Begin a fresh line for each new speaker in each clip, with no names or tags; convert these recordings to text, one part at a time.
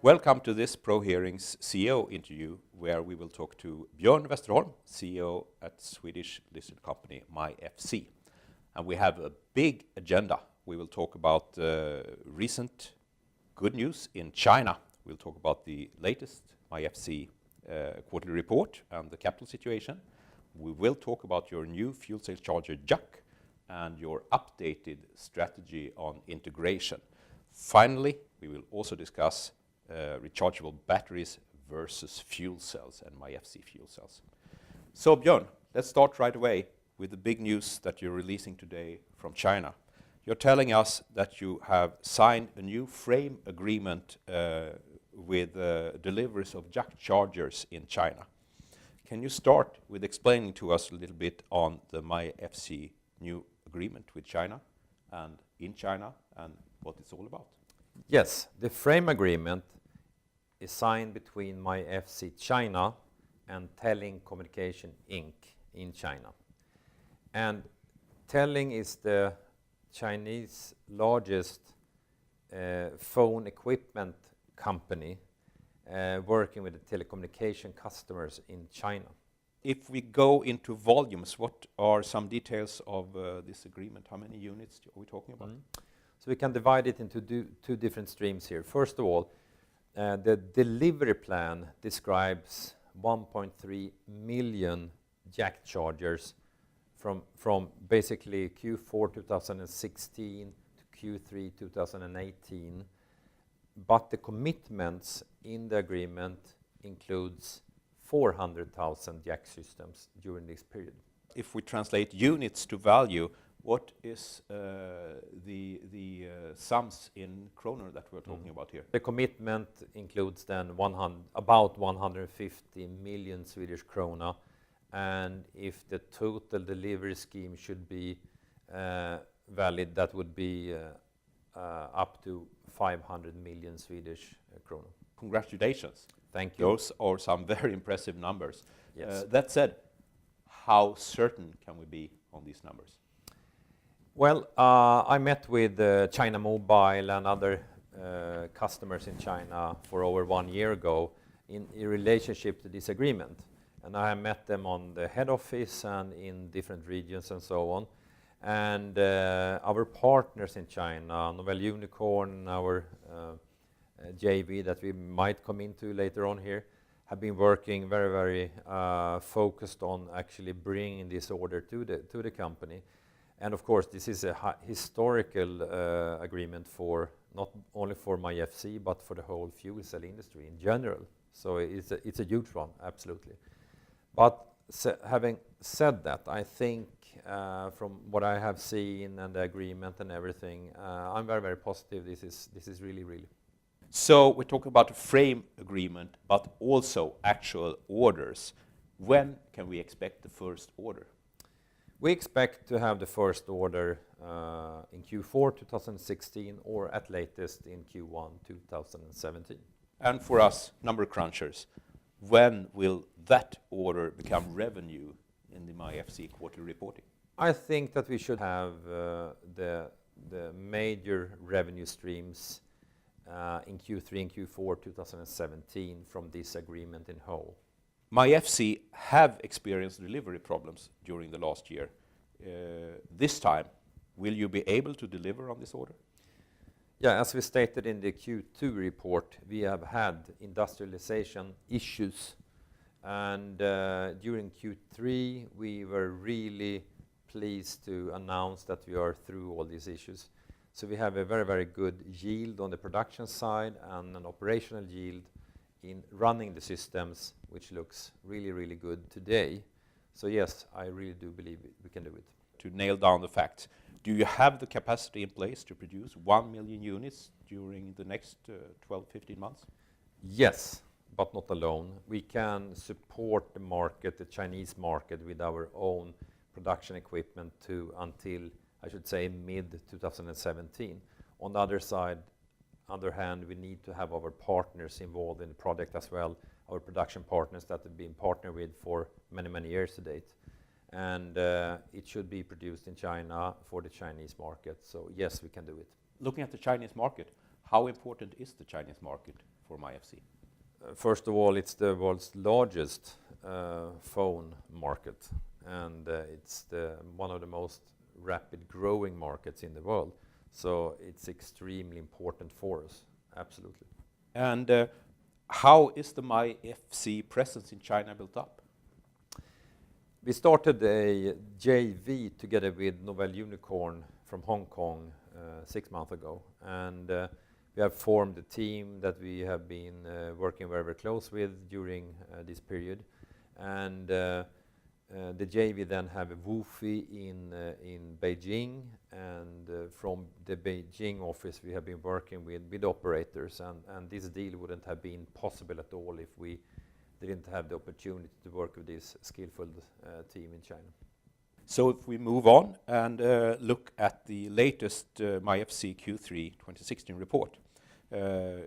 Welcome to this Pro Hearings CEO interview, where we will talk to Björn Westerholm, CEO at Swedish listed company MyFC. And we have a big agenda. We will talk about recent good news in China. We'll talk about the latest MyFC quarterly report and the capital situation. We will talk about your new fuel cell charger JAC and your updated strategy on integration. Finally, we will also discuss rechargeable batteries versus fuel cells and MyFC fuel cells. So Björn, let's start right away with the big news that you're releasing today from China. You're telling us that you have signed a new frame agreement with deliveries of JAC chargers in China. Can you start with explaining to us a little bit on the MyFC new agreement with China and in China and what it's all about?
Yes, the frame agreement is signed between MyFC China and Telling Communication Inc. in China. And Telling is the Chinese largest phone equipment company working with the telecommunication customers in China.
If we go into volumes, what are some details of this agreement? How many units are we talking about?
So we can divide it into two different streams here. First of all, the delivery plan describes 1.3 million JAC chargers from basically Q4 2016 to Q3 2018. But the commitments in the agreement includes 400,000 JAC systems during this period.
If we translate units to value, what is the sums in kroner that we're talking about here?
The commitment includes then about 150 million Swedish krona, and if the total delivery scheme should be valid, that would be up to 500 million Swedish krona.
Congratulations.
Thank you.
Those are some very impressive numbers.
Yes.
That said, how certain can we be on these numbers?
Well, I met with China Mobile and other customers in China for over 1 year ago in relationship to this agreement. And I met them on the head office and in different regions and so on. And our partners in China, Novell Unicorn, our JV that we might come into later on here, have been working very, very focused on actually bringing this order to the company. And of course, this is a historical agreement for not only for MyFC, but for the whole fuel cell industry in general. So it's a huge one, absolutely. But having said that, I think from what I have seen and the agreement and everything, I'm very, very positive. This is really, really.
So we're talking about a frame agreement, but also actual orders. When can we expect the first order?
We expect to have the first order in Q4 2016 or at latest in Q1 2017.
And for us, number crunchers, when will that order become revenue in the MyFC quarterly reporting?
I think that we should have the major revenue streams in Q3 and Q4 2017 from this agreement in whole.
MyFC have experienced delivery problems during the last year. This time, will you be able to deliver on this order?
Yeah, as we stated in the Q2 report, we have had industrialization issues. And during Q3, we were really pleased to announce that we are through all these issues. So we have a very, very good yield on the production side and an operational yield in running the systems, which looks really, really good today. So yes, I really do believe we can do it.
To nail down the facts, do you have the capacity in place to produce 1 million units during the next 12, 15 months?
Yes, but not alone. We can support the market, the Chinese market, with our own production equipment until, I should say, mid-2017. On the other hand, we need to have our partners involved in the project as well, our production partners that have been partnered with for many, many years to date. And it should be produced in China for the Chinese market. So yes, we can do it.
Looking at the Chinese market, How important is the Chinese market for MyFC?
First of all, it's the world's largest phone market, and it's one of the most rapid growing markets in the world. So it's extremely important for us, absolutely.
And how is the MyFC presence in China built up?
We started a JV together with Novell Unicorn from Hong Kong 6 months ago, and we have formed a team that we have been working very, very close with during this period. And the JV then have a WUFI in Beijing, and from the Beijing office we have been working with operators, and this deal wouldn't have been possible at all if we didn't have the opportunity to work with this skillful team in China.
So if we move on and look at the latest MyFC Q3 2016 report,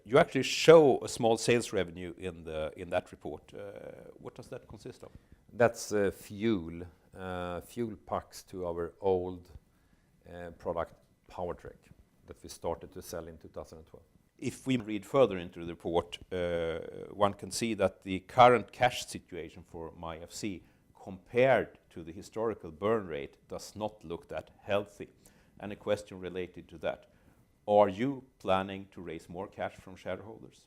you actually show a small sales revenue in that report. What does that consist of?
That's fuel pucks to our old product PowerTrack that we started to sell in 2012.
If we read further into the report, one can see that the current cash situation for MyFC compared to the historical burn rate does not look that healthy. And a question related to that: are you planning to raise more cash from shareholders?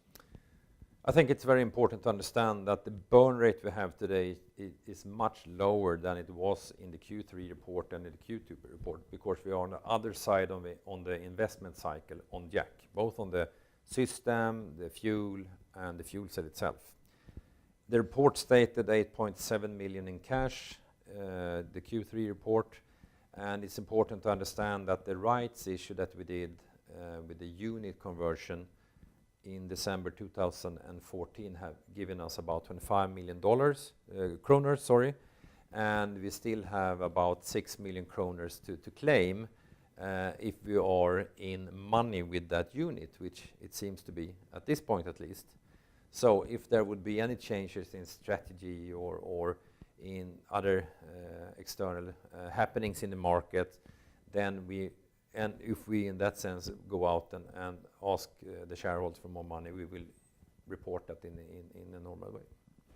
I think it's very important to understand that the burn rate we have today is much lower than it was in the Q3 report and in the Q2 report, because we are on the other side of on the investment cycle on Jack, both on the system, the fuel, and the fuel cell itself. The report stated 8.7 million in cash, the Q3 report, and it's important to understand that the rights issue that we did with the unit conversion in December 2014 have given us about $25 million, kronor, and we still have about 6 million kronor to claim if we are in money with that unit, which it seems to be at this point at least. So if there would be any changes in strategy or in other external happenings in the market, then if we in that sense go out and ask the shareholders for more money, we will report that in a normal way.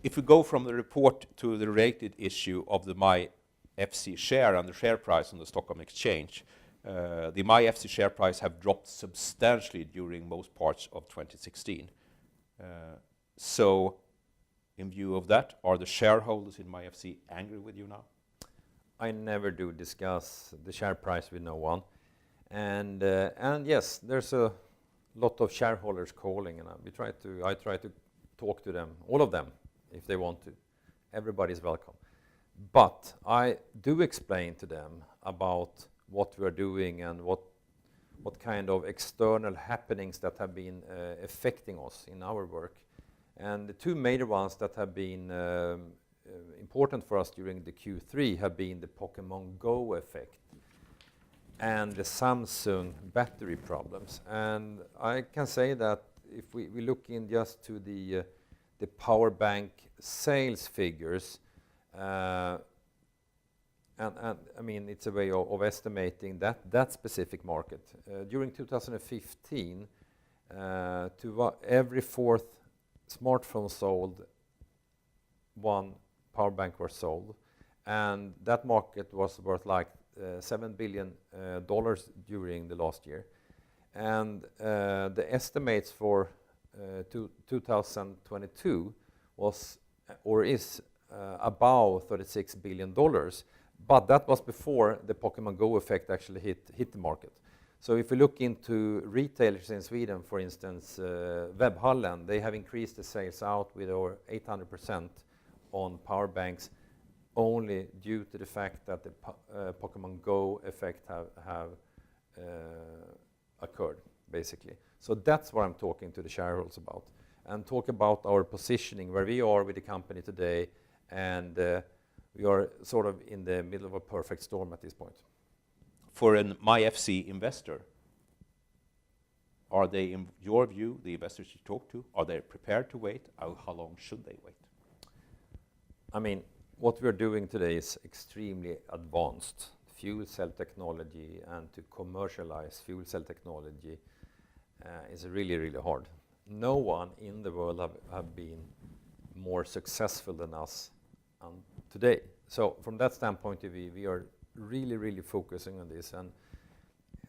If we go from the report to the related issue of the MyFC share and the share price on the Stockholm Exchange, the MyFC share price have dropped substantially during most parts of 2016. So in view of that, are the shareholders in MyFC angry with you now?
I never do discuss the share price with no one. And yes, there's a lot of shareholders calling, and I try to talk to them, all of them, if they want to. Everybody is welcome. But I do explain to them about what we are doing and what kind of external happenings that have been affecting us in our work. And the two major ones that have been important for us during the Q3 have been the Pokemon Go effect and the Samsung battery problems. And I can say that if we look in just to the power bank sales figures, and I mean, it's a way of estimating that specific market. During 2015, to every fourth smartphone sold, one power bank was sold, and that market was worth like $7 billion during the last year. And the estimates for 2022 was or is about $36 billion, but that was before the Pokemon Go effect actually hit the market. So if we look into retailers in Sweden, for instance, Webhallen, they have increased the sales out with over 800% on power banks, only due to the fact that the Pokemon Go effect have occurred, basically. So that's what I'm talking to the shareholders about, and talk about our positioning, where we are with the company today, and we are sort of in the middle of a perfect storm at this point.
For an MyFC investor, are they, in your view, the investors you talk to, are they prepared to wait? How long should they wait?
I mean, what we're doing today is extremely advanced fuel cell technology, and to commercialize fuel cell technology is really, really hard. No one in the world have been more successful than us today. So from that standpoint of view, we are really, really focusing on this. And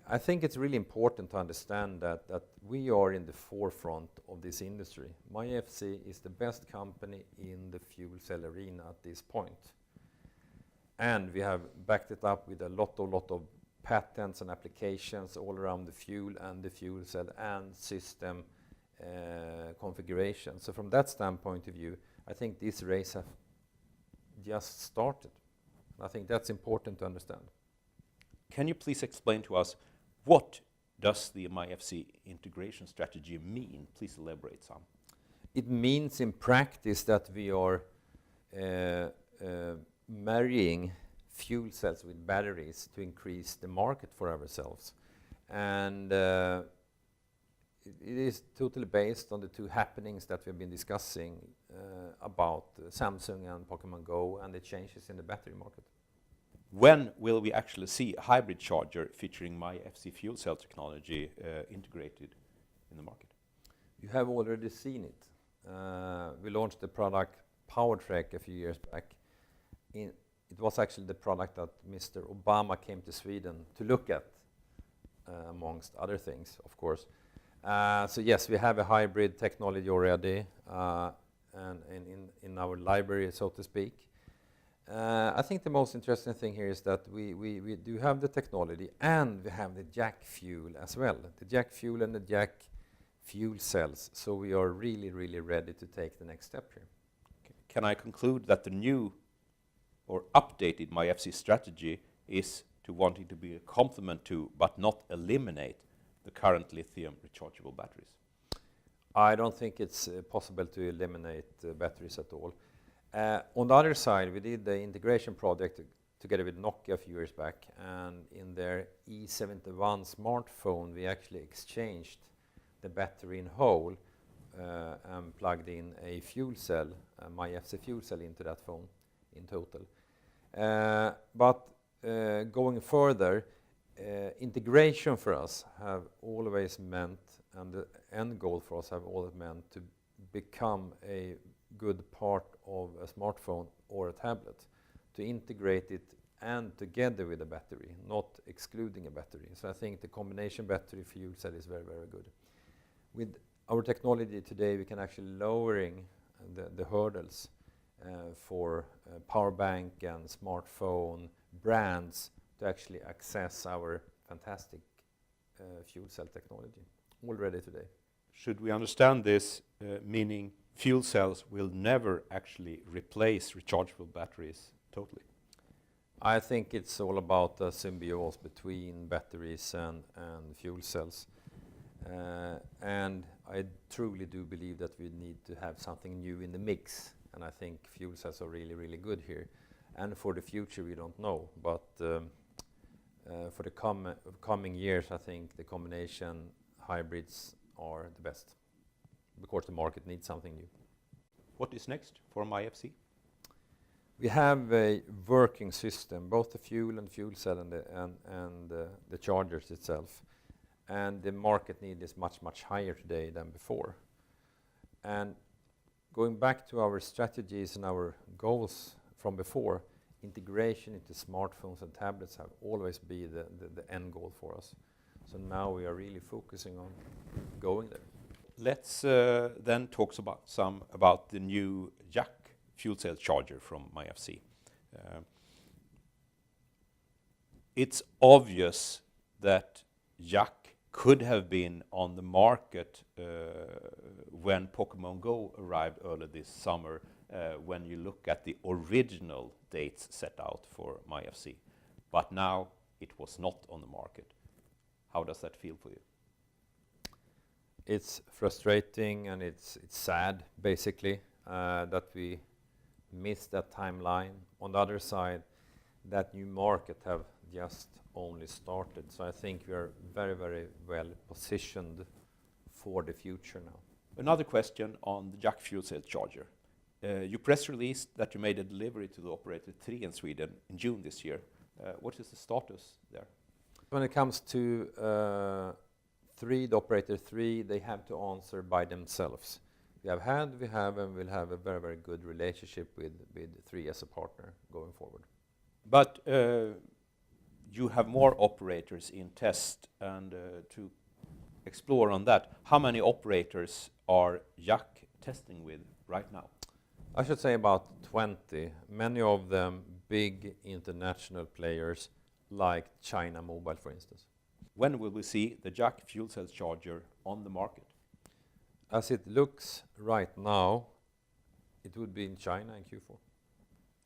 I think it's really important to understand that we are in the forefront of this industry. MyFC is the best company in the fuel cell arena at this point. And we have backed it up with a lot of patents and applications all around the fuel and the fuel cell and system configuration. So from that standpoint of view, I think this race has just started. I think that's important to understand.
Can you please explain to us what does the MyFC integration strategy mean? Please elaborate some.
It means in practice that we are marrying fuel cells with batteries to increase the market for ourselves. And it is totally based on the two happenings that we've been discussing about Samsung and Pokemon Go and the changes in the battery market.
When will we actually see a hybrid charger featuring MyFC fuel cell technology integrated in the market?
You have already seen it. We launched the product PowerTrack a few years back. It was actually the product that Mr. Obama came to Sweden to look at, amongst other things, of course. So yes, we have a hybrid technology already and in our library, so to speak. I think the most interesting thing here is that we do have the technology and we have the jack fuel as well. The jack fuel and the jack fuel cells. So we are really, really ready to take the next step here.
Okay. Can I conclude that the new or updated MyFC strategy is to wanting to be a complement to, but not eliminate, the current lithium rechargeable batteries?
I don't think it's possible to eliminate batteries at all. On the other side, we did the integration project together with Nokia a few years back, and in their E71 smartphone, we actually exchanged the battery in whole and plugged in a fuel cell, a MyFC fuel cell into that phone in total. But going further, integration for us have always meant, and the end goal for us have always meant to become a good part of a smartphone or a tablet, to integrate it and together with a battery, not excluding a battery. So I think the combination battery fuel cell is very, very good. With our technology today, we can actually lowering the hurdles for power bank and smartphone brands to actually access our fantastic fuel cell technology already today.
Should we understand this meaning fuel cells will never actually replace rechargeable batteries totally?
I think it's all about the symbiosis between batteries and fuel cells. And I truly do believe that we need to have something new in the mix. And I think fuel cells are really, really good here. And for the future, we don't know. But for the coming years, I think the combination hybrids are the best, because the market needs something new.
What is next for MyFC?
We have a working system, both the fuel and fuel cell and the chargers itself. And the market need is much, much higher today than before. And going back to our strategies and our goals from before, integration into smartphones and tablets have always been the end goal for us. So now we are really focusing on going there.
Let's then talk about the new jack fuel cell charger from MyFC. It's obvious that jack could have been on the market when Pokemon Go arrived earlier this summer, when you look at the original dates set out for MyFC. But now it was not on the market. How does that feel for you?
It's frustrating and it's sad, basically, that we missed that timeline. On the other side, that new market have just only started. So I think we are very, very well positioned for the future now.
Another question on the jack fuel cell charger. You press released that you made a delivery to the operator 3 in Sweden in June this year. What is the status there?
When it comes to 3, the operator 3, they have to answer by themselves. We have, and will have a very, very good relationship with 3 as a partner going forward.
But you have more operators in test, and to explore on that, how many operators are Jack testing with right now?
I should say about 20, many of them big international players like China Mobile, for instance.
When will we see the Jack fuel cell charger on the market?
As it looks right now, it would be in China in Q4.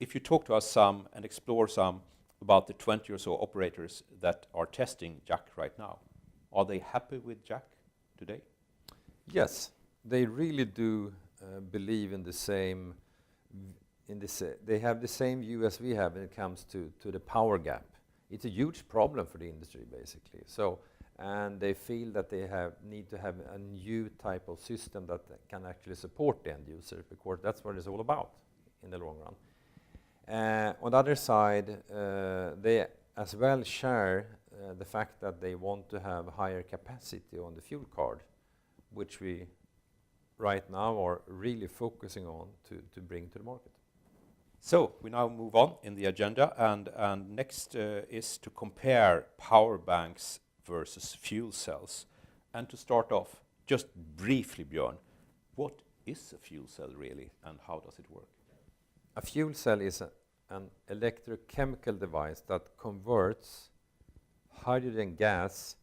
If you talk to us some and explore some about the 20 or so operators that are testing Jack right now, are they happy with Jack today?
Yes, they really do believe in the same, they have the same view as we have when it comes to the power gap. It's a huge problem for the industry, basically. So, and they feel that they need to have a new type of system that can actually support the end user, because that's what it's all about in the long run. On the other side, they as well share the fact that they want to have higher capacity on the fuel card, which we right now are really focusing on to bring to the market.
So we now move on in the agenda, and next is to compare power banks versus fuel cells. And to start off, just briefly, Björn, what is a fuel cell really, and how does it work?
A fuel cell is an electrochemical device that converts hydrogen gas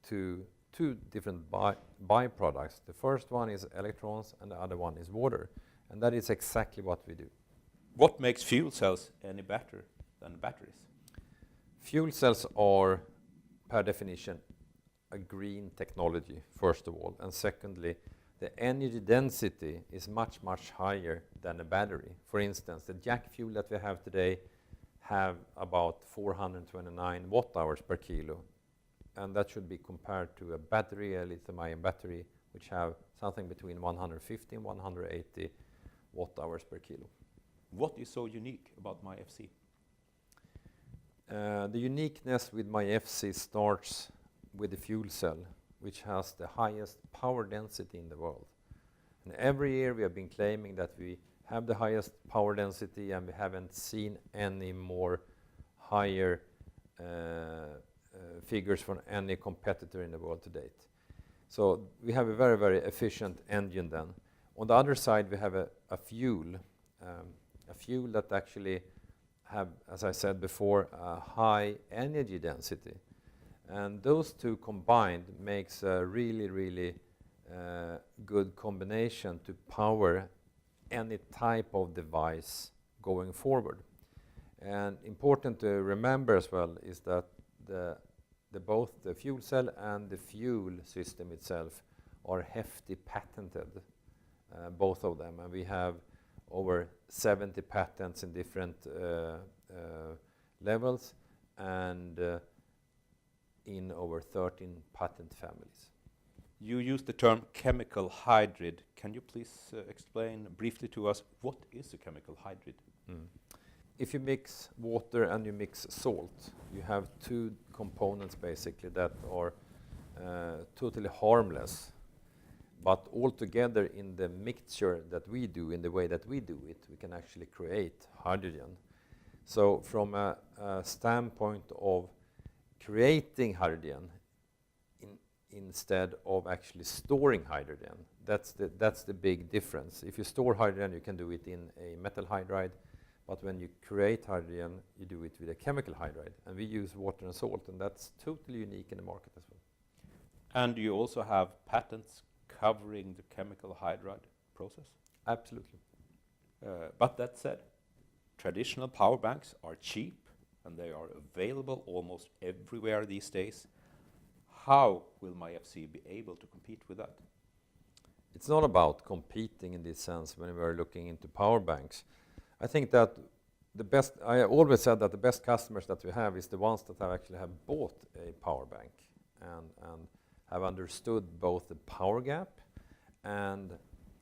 to 2 different byproducts. The first one is electrons and the other one is water. And that is exactly what we do.
What makes fuel cells any better than batteries?
Fuel cells are, per definition, a green technology, first of all. And secondly, the energy density is much, much higher than a battery. For instance, the Jack fuel that we have today have about 429 watt-hours per kilo. And that should be compared to a battery, a lithium-ion battery, which have something between 150 and 180 watt-hours per kilo.
What is so unique about MyFC?
The uniqueness with MyFC starts with the fuel cell, which has the highest power density in the world. And every year we have been claiming that we have the highest power density, and we haven't seen any more higher figures from any competitor in the world to date. So we have a very, very efficient engine then. On the other side, we have a fuel that actually have, as I said before, a high energy density. And those 2 combined makes a really, really good combination to power any type of device going forward. And important to remember as well is that both the fuel cell and the fuel system itself are hefty patented, both of them. And we have over 70 patents in different levels, and in over 13 patent families.
You use the term chemical hydrate. Can you please explain briefly to us what is a chemical hydrate?
If you mix water and you mix salt, you have 2 components basically that are totally harmless. But altogether in the mixture that we do, in the way that we do it, we can actually create hydrogen. So from a standpoint of creating hydrogen instead of actually storing hydrogen, that's the big difference. If you store hydrogen, you can do it in a metal hydride, but when you create hydrogen, you do it with a chemical hydride. And we use water and salt, and that's totally unique in the market as well.
And you also have patents covering the chemical hydride process?
Absolutely.
But that said, traditional power banks are cheap and they are available almost everywhere these days. How will MyFC be able to compete with that?
It's not about competing in this sense when we're looking into power banks. I think that I always said that the best customers that we have is the ones that actually have bought a power bank and have understood both the power gap and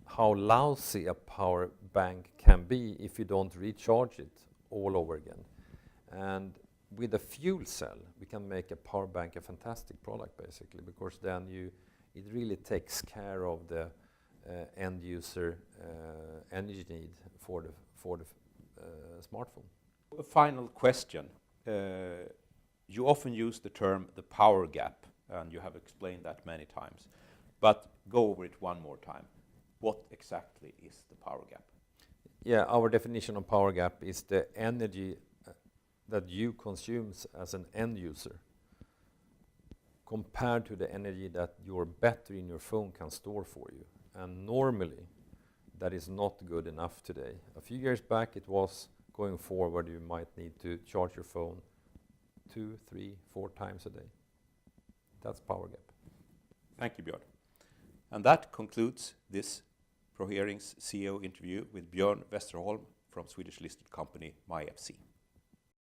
how lousy a power bank can be if you don't recharge it all over again. And with a fuel cell, we can make a power bank a fantastic product, basically, because then it really takes care of the end user energy need for the smartphone.
A final question. You often use the term the power gap, and you have explained that many times. But go over it one more time. What exactly is the power gap?
Yeah, our definition of power gap is the energy that you consume as an end user compared to the energy that your battery in your phone can store for you. And normally, that is not good enough today. A few years back, it was. Going forward, you might need to charge your phone 2, 3, 4 times a day. That's power gap.
Thank you, Björn. And that concludes this ProHearing's CEO interview with Björn Westerholm from Swedish listed company MyFC.